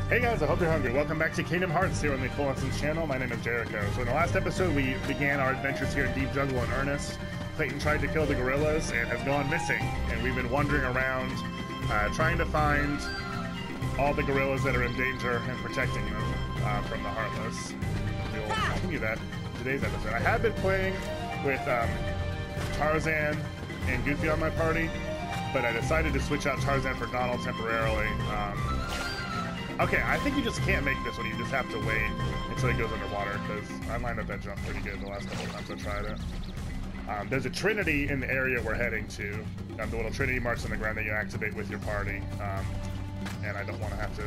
Hey guys, I hope you're hungry. Welcome back to Kingdom Hearts here on the Full Essence channel. My name is Jericho. So in the last episode, we began our adventures here in Deep Jungle in earnest. Clayton tried to kill the gorillas and has gone missing. And we've been wandering around, trying to find all the gorillas that are in danger and protecting them from the Heartless. We will continue that in today's episode. I have been playing with Tarzan and Goofy on my party, but I decided to switch out Tarzan for Donald temporarily. Okay, I think you just can't make this one. You just have to wait until he goes underwater, because I lined up that jump pretty good the last couple of times I tried it. There's a Trinity in the area we're heading to. The little Trinity marks on the ground that you activate with your party. And I don't want to have to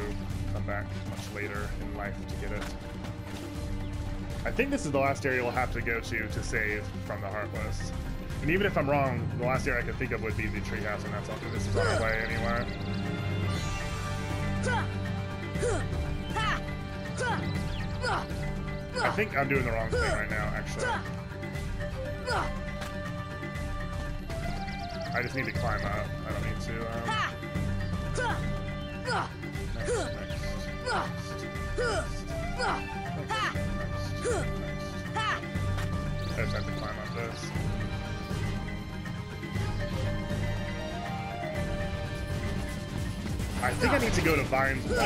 come back much later in life to get it. I think this is the last area we'll have to go to save from the Heartless. And even if I'm wrong, the last area I can think of would be the treehouse, and that's all. This is on the way anyway. I think I'm doing the wrong thing right now, actually. I just need to climb up. I don't need to, I just have to climb up this. I think I need to go to Vines 1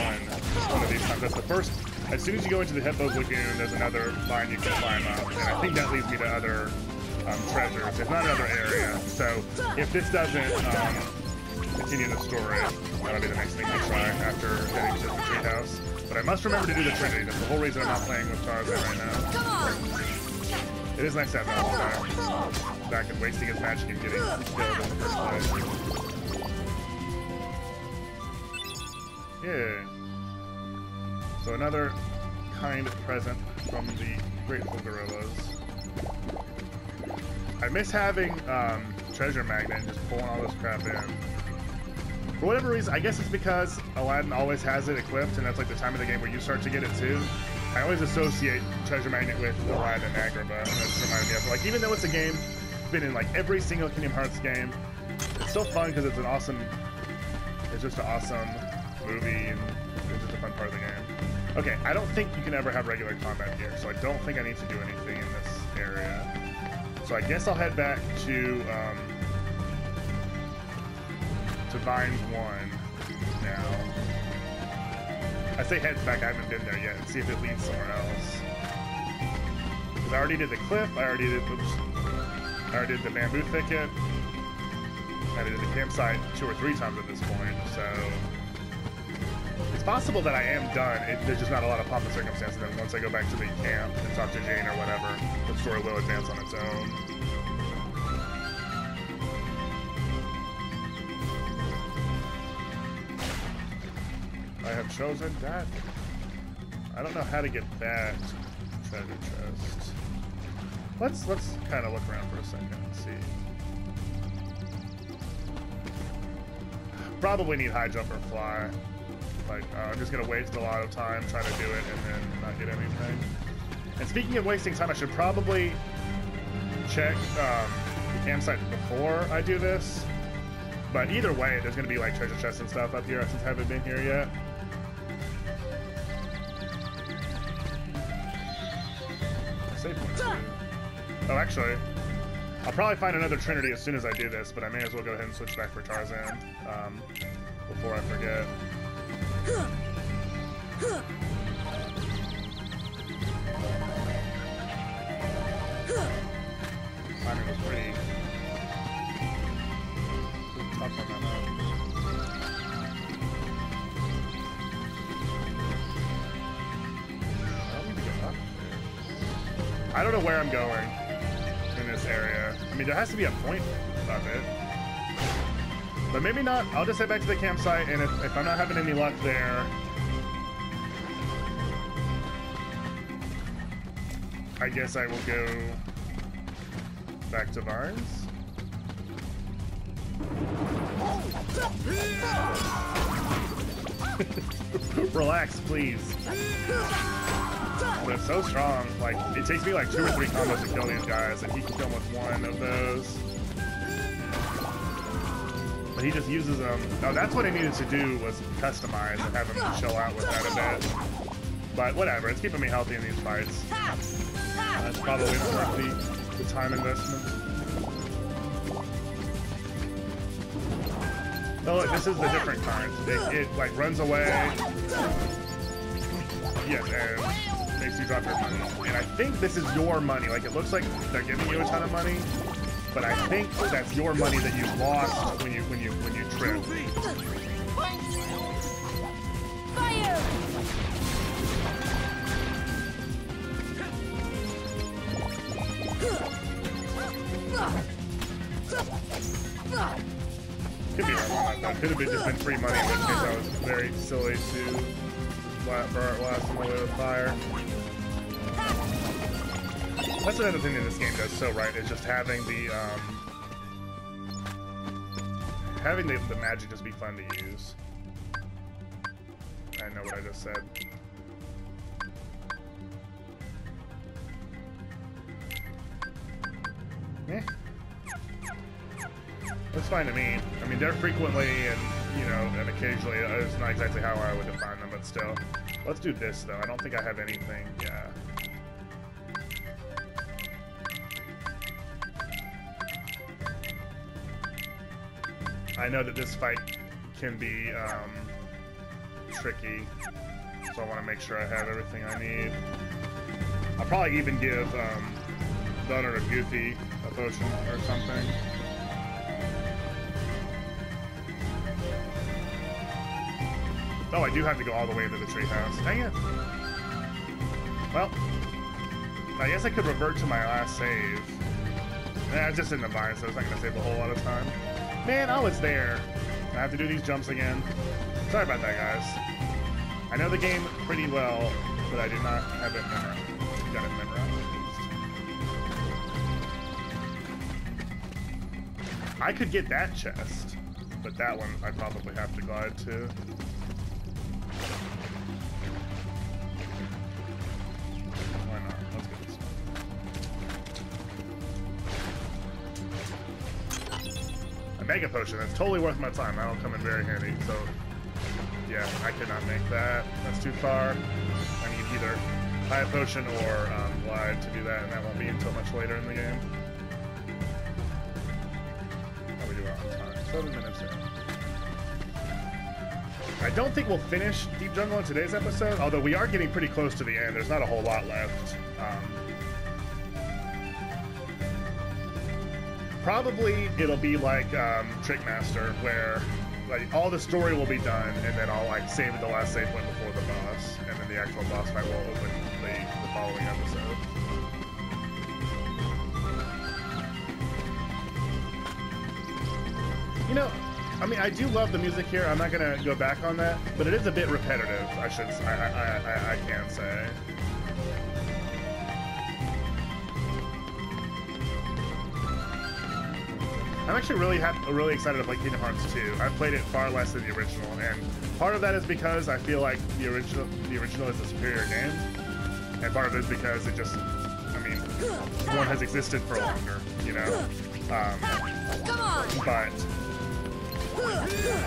of these times. That's the first. As soon as you go into the Hippo's Lagoon, there's another vine you can climb up, and I think that leads me to other treasures. It's not another area, so if this doesn't continue the story, that'll be the next thing we try after getting to the treehouse. But I must remember to do the Trinity. That's the whole reason I'm not playing with Tarzan right now. It is nice to have Donald back and wasting his magic and getting killed in the first place. Yeah. So another kind present from the grateful gorillas. I miss having treasure magnet and just pulling all this crap in. For whatever reason, I guess it's because Aladdin always has it equipped, and that's like the time of the game where you start to get it too. I always associate treasure magnet with Aladdin and Agrabah. That's reminded me of, like, even though it's a game been in like every single Kingdom Hearts game, it's still fun because it's just an awesome movie, and it's just a fun part of the game. Okay, I don't think you can ever have regular combat here, so I don't think I need to do anything in this area. So I guess I'll head back to Vines 1 now. I say head back, I haven't been there yet, and see if it leads somewhere else. Because I already did the cliff, I already did the bamboo thicket, I did the campsite 2 or 3 times at this point, so it's possible that I am done. There's just not a lot of pomp and circumstance, and then once I go back to the camp and talk to Jane or whatever, the story will advance on its own. I have chosen that. I don't know how to get that treasure chest. Let's kind of look around for a second and see. Probably need high jump or fly. Like, I'm just gonna waste a lot of time trying to do it and then not get anything. And speaking of wasting time, I should probably check the campsite before I do this. But either way, there's gonna be like treasure chests and stuff up here since I haven't been here yet. Save point too. Oh, actually, I'll probably find another Trinity as soon as I do this, but I may as well go ahead and switch back for Tarzan before I forget. Timing was pretty tough on that one. I don't know where I'm going in this area. I mean, there has to be a point of it. But maybe not. I'll just head back to the campsite, and if I'm not having any luck there, I guess I will go back to Vines. Relax, please. But it's so strong. Like, it takes me like 2 or 3 combos to kill these guys, and he can kill them with 1 of those. But he just uses them. Oh, that's what I needed to do, was customize and have him chill out with that a bit. But whatever, it's keeping me healthy in these fights. It's probably not worth the time investment. Oh look, this is the different kind. It like runs away. Yes, and makes you drop your money. And I think this is your money. Like, it looks like they're giving you a ton of money, but I think that's your money that you lost when you trip. Fire! Could be wrong on that. Could have just been free money, in which case I was very silly to blast him away with fire. That's another thing that this game does so right, is just having the magic just be fun to use. I know what I just said. Eh. That's fine to me. I mean, they're frequently and, you know, and occasionally, it's not exactly how I would define them, but still. Let's do this, though. I don't think I have anything, yeah. I know that this fight can be, tricky, so I want to make sure I have everything I need. I'll probably even give, Donut or Goofy a potion or something. Oh, I do have to go all the way to the treehouse. Dang it. Well, I guess I could revert to my last save. Nah, it's just in the vine, so it's not going to save a whole lot of time. Man, I was there. I have to do these jumps again. Sorry about that, guys. I know the game pretty well, but I do not have it got it memorized. I could get that chest, but that one I probably have to glide to. Why not? Let's get this one. A mega potion, that's totally worth my time. That'll come in very handy, so yeah, I could not make that. That's too far. I need either buy a potion or glide to do that, and that won't be until much later in the game. How we do on time? 7 minutes in. I don't think we'll finish Deep Jungle in today's episode, although we are getting pretty close to the end. There's not a whole lot left. Probably it'll be like Trickmaster, where like all the story will be done, and then I'll like save the last save point before the boss, and then the actual boss fight will open the following episode. You know, I mean, I do love the music here. I'm not gonna go back on that, but it is a bit repetitive. I can say. I'm actually really excited to play Kingdom Hearts 2. I've played it far less than the original, and part of that is because I feel like the original is a superior game, and part of it is because it just, I mean, one has existed for longer, you know. But I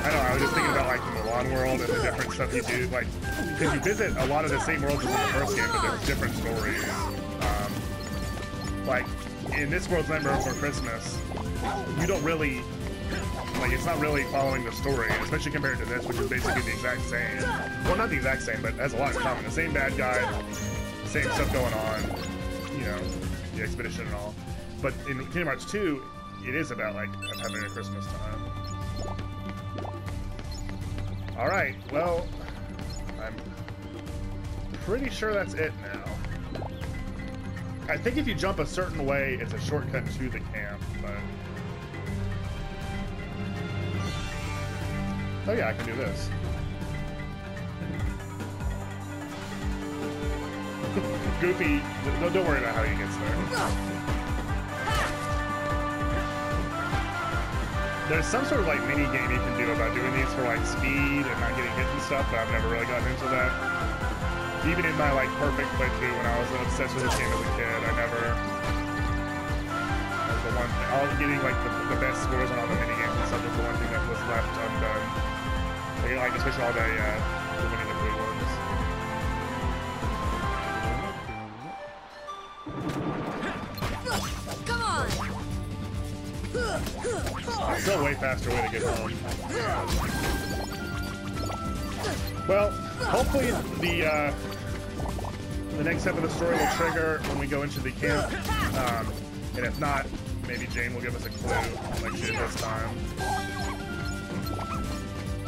don't know. I was just thinking about like the Milan world and the different stuff you do, like because you visit a lot of the same worlds as in the first game, but there's different stories. Like in this world's Nightmare Before Christmas, you don't really, like, it's not really following the story, especially compared to this, which is basically the exact same. Well, not the exact same, but has a lot in common. The same bad guy, same stuff going on, you know, the expedition and all. But in Kingdom Hearts 2, it is about, like, having a Christmas time. Alright, well, I'm pretty sure that's it now. I think if you jump a certain way, it's a shortcut to the camp, but... Oh yeah, I can do this. Goofy, don't worry about how he gets there. There's some sort of like mini game you can do about doing these for like speed and not getting hit and stuff, but I've never really gotten into that. Even in my like perfect playthrough when I was obsessed with this game as a kid, I never... That was the one thing. I was getting like the best scores on all the mini games stuff was the one thing that was left undone. Like especially all the winning the blue ones. Come on. Still a way faster way to get home. Well, hopefully the next step of the story will trigger when we go into the camp. And if not, maybe Jane will give us a clue like she did this time.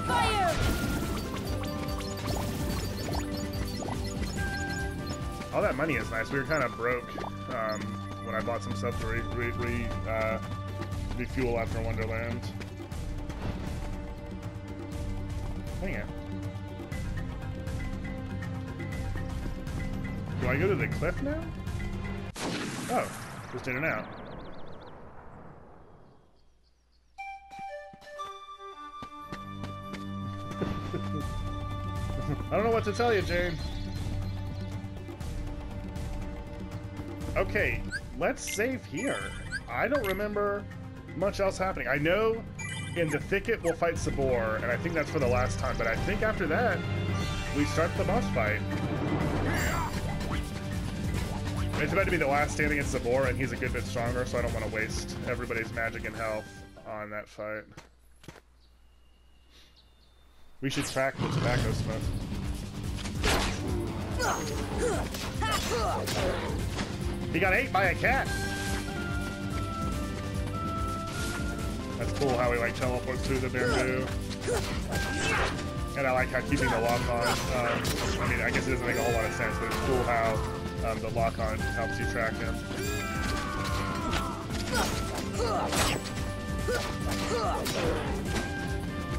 Fire! All that money is nice. We were kind of broke when I bought some stuff to refuel after Wonderland. Dang it. Do I go to the cliff now? Oh, just in and out. I don't know what to tell you, Jane. Okay, let's save here. I don't remember much else happening. I know in the thicket we'll fight Sabor, and I think that's for the last time, but I think after that, we start the boss fight. It's about to be the last stand against Sabor, and he's a good bit stronger, so I don't want to waste everybody's magic and health on that fight. We should track the tobacco smoke. He got ate by a cat! That's cool how he like teleports through the bamboo. And I like how keeping the lock on, I mean, I guess it doesn't make a whole lot of sense, but it's cool how the lock on helps you track him.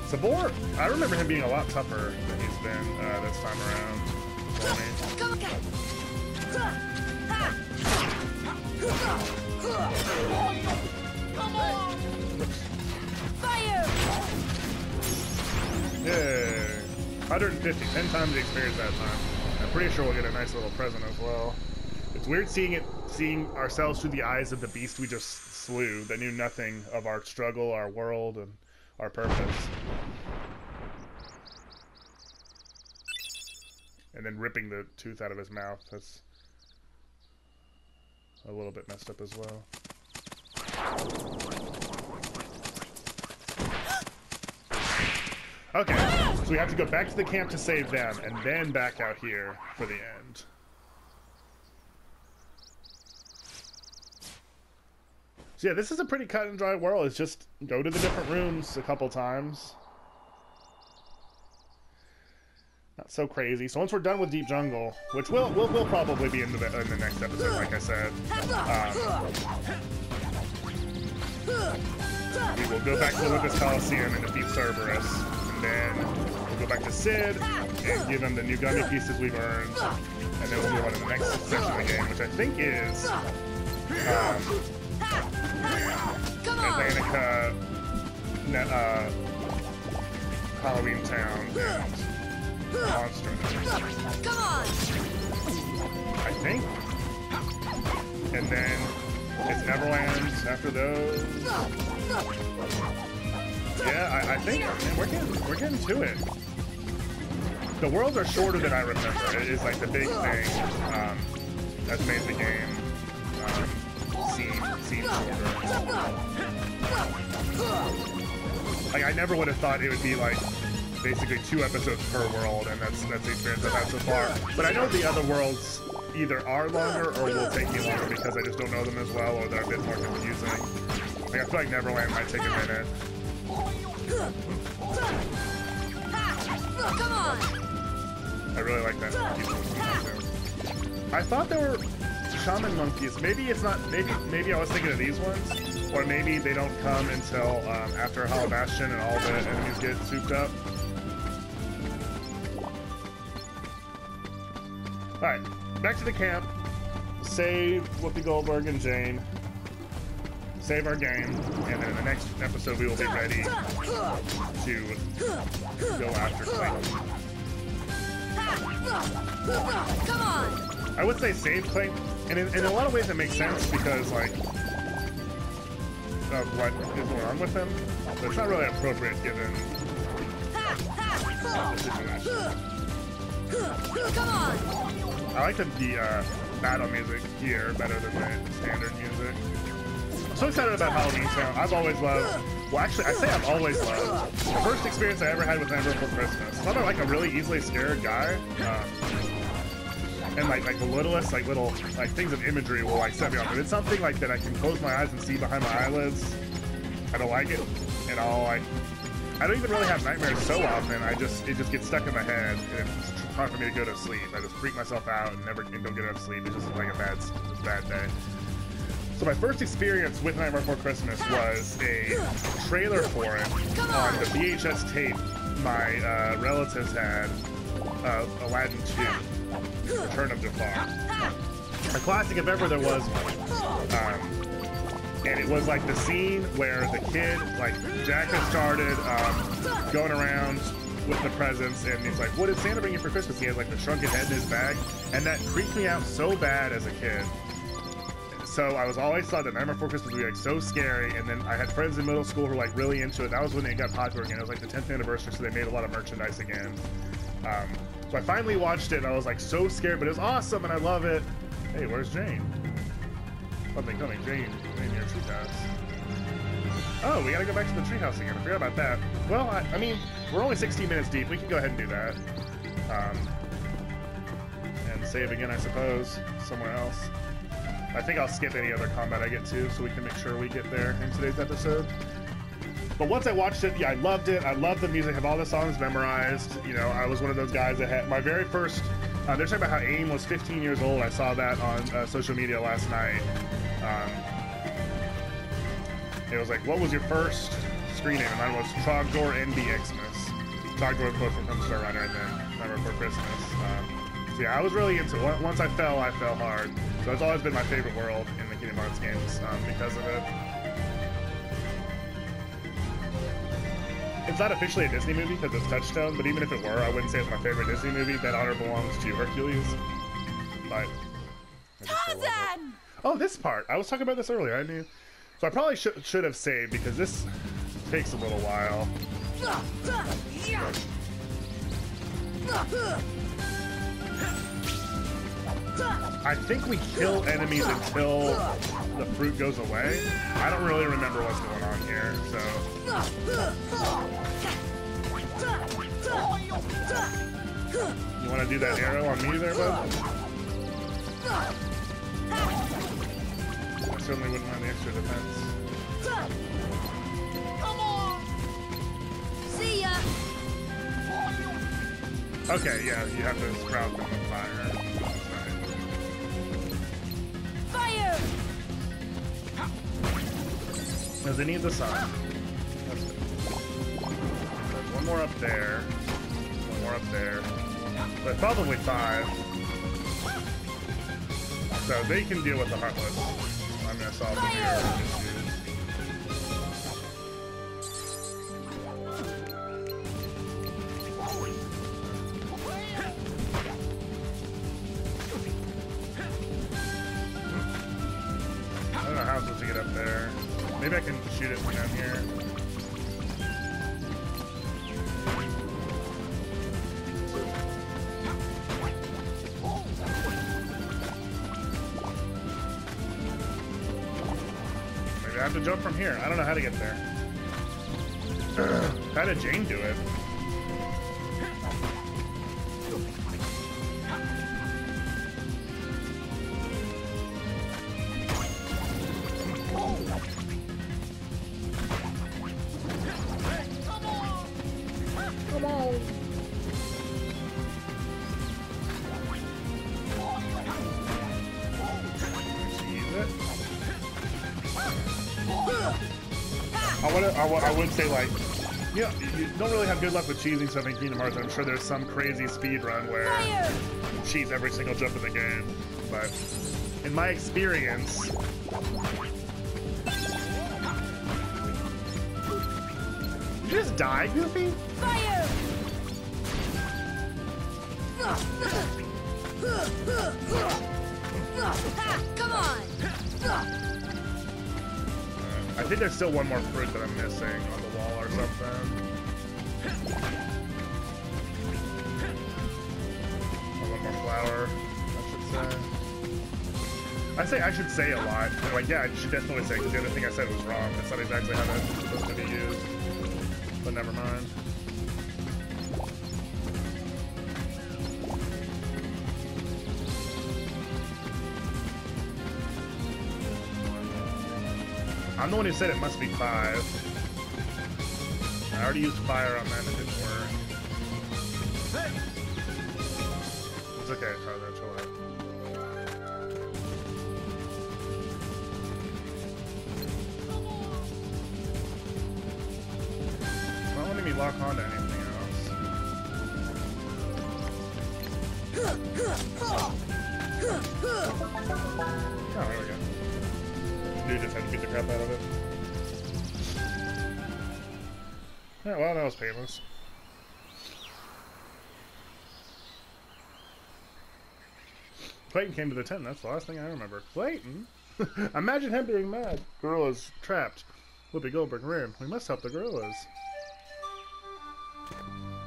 Sabor, I remember him being a lot tougher than he's been this time around. Come on! Fire! Yay! 150, 10 times the experience that time. I'm pretty sure we'll get a nice little present as well. It's weird seeing ourselves through the eyes of the beast we just slew that knew nothing of our struggle, our world, and our purpose. And then ripping the tooth out of his mouth. That's a little bit messed up as well. Okay, so we have to go back to the camp to save them, and then back out here for the end. So yeah, this is a pretty cut and dry world. It's just go to the different rooms a couple times. Not so crazy. So once we're done with Deep Jungle, which we'll probably be in the next episode, like I said, we will go back to Olympus Coliseum and defeat Cerberus, and then we'll go back to Sid and give him the new gummy pieces we've earned, and then we'll move on to the next section of the game, which I think is Atlantica, Halloween Town, and Monster. Come on! I think. And then it's Neverland after those. Yeah, I think we're getting to it. The worlds are shorter than I remember. It is like the big thing that's made the game seem shorter. Like I never would have thought it would be like basically 2 episodes per world, and that's the experience I've had so far. But I know the other worlds either are longer or will take me longer because I just don't know them as well, or they're a bit more confusing. Like I feel like Neverland might take a minute. Come on! I really like that. I thought there were shaman monkeys. Maybe it's not. Maybe I was thinking of these ones, or maybe they don't come until after Hollow Bastion and all the enemies get souped up. All right, back to the camp. Save Whoopi Goldberg and Jane. Save our game, and then in the next episode we will be ready to go after Clayton. Come on! I would say save Clayton, and in a lot of ways it makes sense because like of what is going on with him, but it's not really appropriate given the situation. Come on! I like the battle music here better than the standard music. I'm so excited about Halloween Town. I've always loved, well actually I say I've always loved, the first experience I ever had with Nightmare Before Christmas. I'm like a really easily scared guy. And like the littlest, like little like things of imagery will like set me off. If it's something like that I can close my eyes and see behind my eyelids, I don't like it. And I don't even really have nightmares so often. It just gets stuck in my head, and it's hard for me to go to sleep. I just freak myself out and don't get enough sleep. It's just like a bad day. So my first experience with Nightmare Before Christmas was a trailer for it on the VHS tape my relatives had of Aladdin 2, Return of Jafar. A classic if ever there was one. And it was like the scene where the kid, like Jack has started going around with the presents, and he's like, what did Santa bring you for Christmas? He has like the shrunken head in his bag, and that creeped me out so bad as a kid. So I was always thought that Nightmare Before Christmas would be like so scary, and then I had friends in middle school who were like really into it. That was when it got popular again. It was like the 10th anniversary, so they made a lot of merchandise again. So I finally watched it, and I was like so scared, but it was awesome, and I love it. Hey, where's Jane? Something coming, Jane in your treehouse. Oh, we gotta go back to the treehouse again. I forgot about that. Well, I mean, we're only 16 minutes deep. We can go ahead and do that. And save again, I suppose, somewhere else. I think I'll skip any other combat I get to, so we can make sure we get there in today's episode. But once I watched it, yeah, I loved it. I loved the music. I have all the songs memorized. You know, I was one of those guys that had my very first. They're talking about how AIM was 15 years old. I saw that on social media last night. It was like, what was your first screen name? And mine was Trogdor NB Xmas. Trogdor, of course, from Star Runner, and then Nightmare Before Christmas. So yeah, I was really into it. Once I fell hard. So it's always been my favorite world in the Kingdom Hearts games because of it. It's not officially a Disney movie because it's Touchstone, but even if it were, I wouldn't say it's my favorite Disney movie. That honor belongs to Hercules. But Tarzan! oh, this part. I was talking about this earlier. I knew. So I probably should have saved because this takes a little while. I think we kill enemies until the fruit goes away. I don't really remember what's going on here, so. You want to do that arrow on me there, bud? I certainly wouldn't mind the extra defense. Come on! See ya! Okay, yeah, you have to sprout them with fire. Fire! Does it need the sun? That's good. There's one more up there. One more up there. But probably 5. So they can deal with the Heartless. I'm gonna solve the mirror issues. I don't know how I'm supposed to get up there. Maybe I can shoot it from down here. Maybe I have to jump from here. I don't know how to get there. How did Jane do it? I would say, like, yeah, you don't really have good luck with cheesing stuff in Kingdom Hearts. I'm sure there's some crazy speed run where you cheese every single jump in the game. But in my experience, you just die, Goofy? Fire! Come on! I think there's still one more fruit that I'm missing on the wall or something. Or one more flower, I should say. I should say a lot. I'm like, yeah, I should definitely say, because the other thing I said was wrong. That's not exactly how that's supposed to be used. But never mind. I'm the one who said it must be 5. I already used fire on that and it didn't work. It's okay, Tarzan, chill out. It's not letting me lock onto anything else. Oh, there we go. Dude just had to beat the crap out of it. Yeah, well, that was painless. Clayton came to the tent. That's the last thing I remember. Clayton? Imagine him being mad. Gorillas trapped. Whoopi Goldberg ran. We must help the gorillas.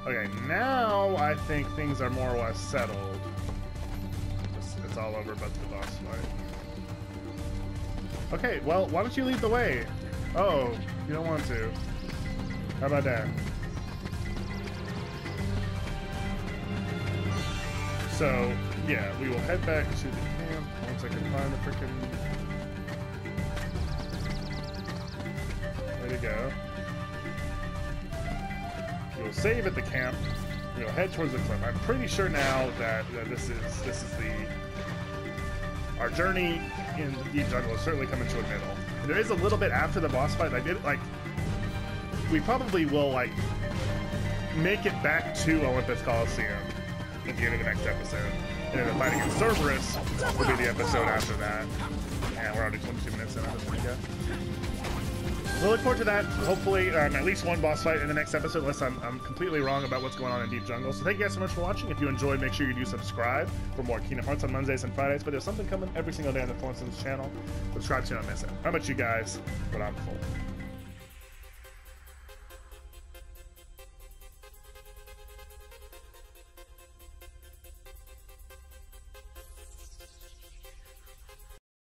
Okay, now I think things are more or less settled. It's all over but the boss fight. Okay, well, why don't you lead the way? Oh, you don't want to. How about that? So, yeah, we will head back to the camp once I can find the frickin'... Way to go. We will save at the camp. We will head towards the cliff. I'm pretty sure now that this is our journey in the deep jungle is certainly coming to a middle. There is a little bit after the boss fight. I did like. We probably will like make it back to Olympus Coliseum at the end of the next episode, and then the fight against Cerberus will be the episode after that. And we're already 22 minutes in. That's pretty good. We'll look forward to that. Hopefully, at least one boss fight in the next episode, unless I'm completely wrong about what's going on in Deep Jungle. So thank you guys so much for watching. If you enjoyed, make sure you do subscribe for more Kingdom Hearts on Mondays and Fridays. But there's something coming every single day on the Fluence's channel. Subscribe so you don't miss it. How about you guys? But I'm full.